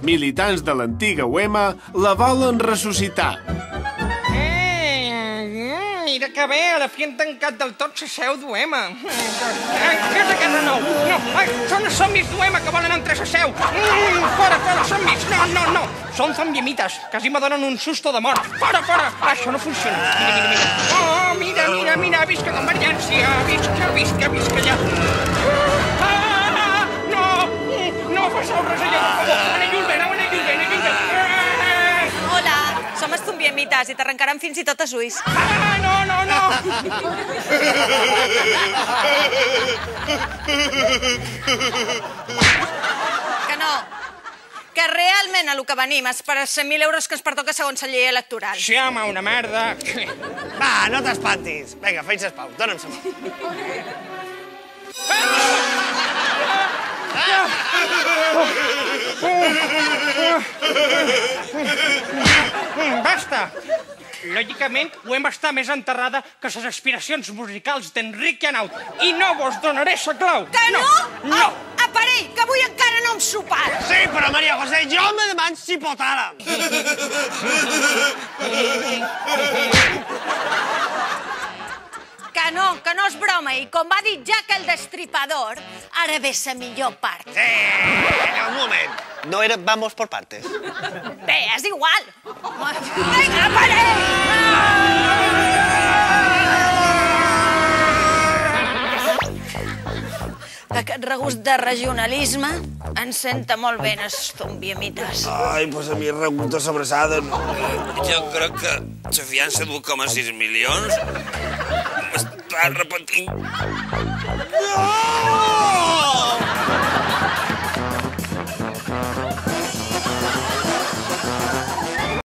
Militants de l'antiga UEMA la volen ressuscitar. Mira que bé, a la fi han tancat del tot la seu d'UEMA. Què és aquest renou? No, són els zombis d'UEMA que volen entrar a la seu. Fora, zombis. No. Són zombiemites. Quasi me donen un susto de mort. Fora. Això no funciona. Mira. Oh, mira. Visca l'emergència. Visca ja. No passeu res allà, per favor. Aneu bé. Hola, som els zombiemites i t'arrencaran fins i tot els ulls. No. Que no. Que realment a lo que venim és per els 100.000 euros que ens pertoca segons la llei electoral. Sí, home, una merda. Va, no t'espantis. Vinga, feis espau, dona'm sa mà. Basta! Lògicament, UEMA està més enterrada que les aspiracions musicals d'Enric Llanaut. I no vos donaré la clau. Que no? No. Aparell, que avui encara no hem sopat. Sí, però Maria José, jo me demano si pot ara. Que no és broma, i com va dir Jack el Destripador, ara ve la millor part. Un moment. No era vamos por partes. Bé, és igual. Vinga, aparell! Aquest regust de regionalisme ens senta molt bé els zombiemites. Ai, pues a mi el regust de sobrassada no. Jo crec que la fiança d'1,6 milions m'està repetint. No!